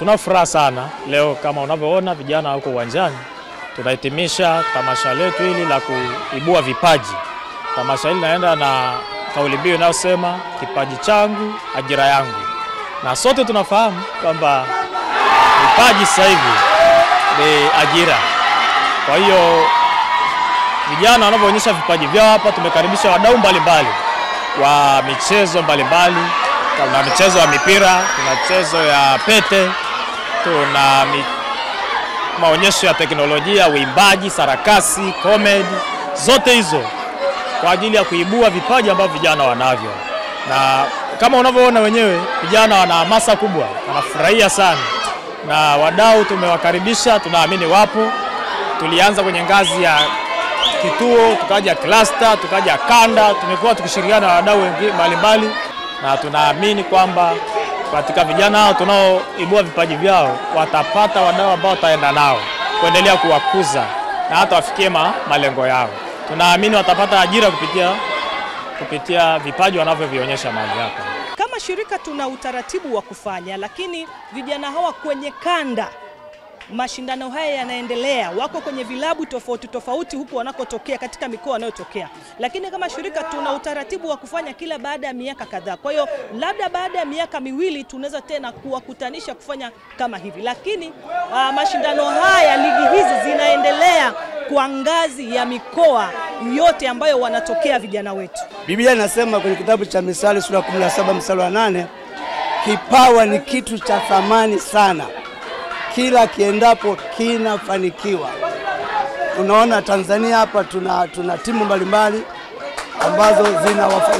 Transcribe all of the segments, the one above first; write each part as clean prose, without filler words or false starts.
Tuna furaha sana leo kama unavyoona vijana wako uwanjani. Tunahitimisha tamasha letu hili la kuibua vipaji. Tamasha hili naenda na kauli mbiu inayosema kipaji changu ajira yangu. Na sote tunafahamu kwamba vipaji sasa hivi ni ajira. Kwa hiyo vijana wanapoonyesha vipaji vyao hapa, tumekaribisha wadau mbalimbali wa michezo mbalimbali. Kuna michezo ya mipira, kuna michezo ya pete, tuna maonyesho ya teknolojia, uimbaji, sarakasi, comedy, zote hizo kwa ajili ya kuibua vipaji ambavyo vijana wanavyo. Na kama unavyoona wenyewe, vijana wana hamasa kubwa, wanafurahia sana. Na wadau tumewakaribisha, tunaamini wapo. Tulianza kwenye ngazi ya kituo, tukaja cluster, tukaja kanda, tumekuwa tukishirikiana na wadau wengi mbalimbali, na tunaamini kwamba katika vijana hao tunaoibua vipaji vyao watapata wadau ambao wataenda nao kuendelea kuwakuza na hata wafikie malengo yao. Tunaamini watapata ajira kupitia vipaji wanavyovionyesha mahali hapa. Kama shirika tuna utaratibu wa kufanya, lakini vijana hawa kwenye kanda, mashindano haya yanaendelea, wako kwenye vilabu tofauti tofauti huku wanakotokea katika mikoa wanayotokea. Lakini kama shirika tuna utaratibu wa kufanya kila baada ya miaka kadhaa. Kwa hiyo labda baada ya miaka miwili tunaweza tena kuwakutanisha kufanya kama hivi. Lakini mashindano haya, ligi hizi zinaendelea kwa ngazi ya mikoa yote ambayo wanatokea vijana wetu. Biblia inasema kwenye kitabu cha Misali sura 17 mstari wa 8, kipawa ni kitu cha thamani sana, kila kiendapo kinafanikiwa. Tunaona Tanzania hapa tuna timu mbalimbali ambazo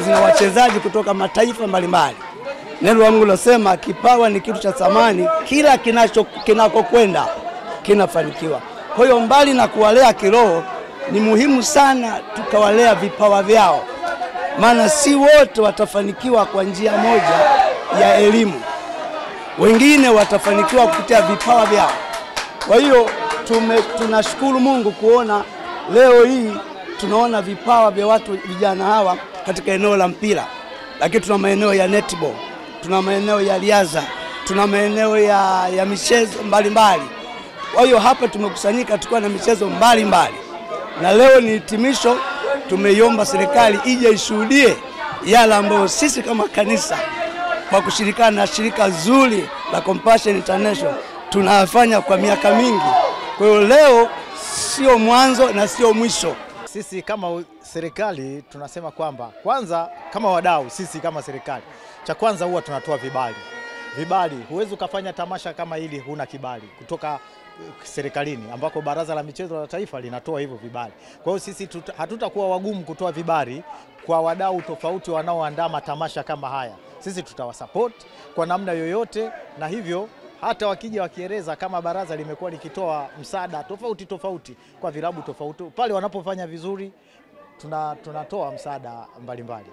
zina wachezaji kutoka mataifa mbalimbali. Neno la Mungu linasema kipawa ni kitu cha thamani, kila kinakokwenda kinafanikiwa. Kwa hiyo mbali na kuwalea kiroho, ni muhimu sana tukawalea vipawa vyao. Maana si wote watafanikiwa kwa njia moja ya elimu. Wengine watafanikiwa kupitia vipawa vyao. Kwa hiyo tunashukuru Mungu kuona leo hii tunaona vipawa vya vijana hawa katika eneo la mpira. Lakini tuna maeneo ya netball, tuna maeneo ya riadha, tuna maeneo ya michezo mbalimbali. Kwa hiyo hapa tumekusanyika tukiwa na michezo mbalimbali. Na leo ni hitimisho, tumeiomba serikali ije ishuhudie yale ambayo sisi kama kanisa kwa kushirikiana na shirika zuri la Compassion International tunafanya kwa miaka mingi. Kwa hiyo leo sio mwanzo na sio mwisho. Sisi kama serikali tunasema kwamba kwanza kama wadau, sisi kama serikali, cha kwanza huwa tunatoa vibali. Huwezi ukafanya tamasha kama hili huna kibali kutoka serikalini, ambako Baraza la Michezo la Taifa linatoa hivyo vibali. Kwa hiyo sisi hatutakuwa wagumu kutoa vibali kwa wadau tofauti wanaoandaa matamasha kama haya. Sisi tutawasupport kwa namna yoyote, na hivyo hata wakija wakieleza kama baraza limekuwa likitoa msaada tofauti kwa vilabu tofauti, pale wanapofanya vizuri tunatoa msaada mbalimbali.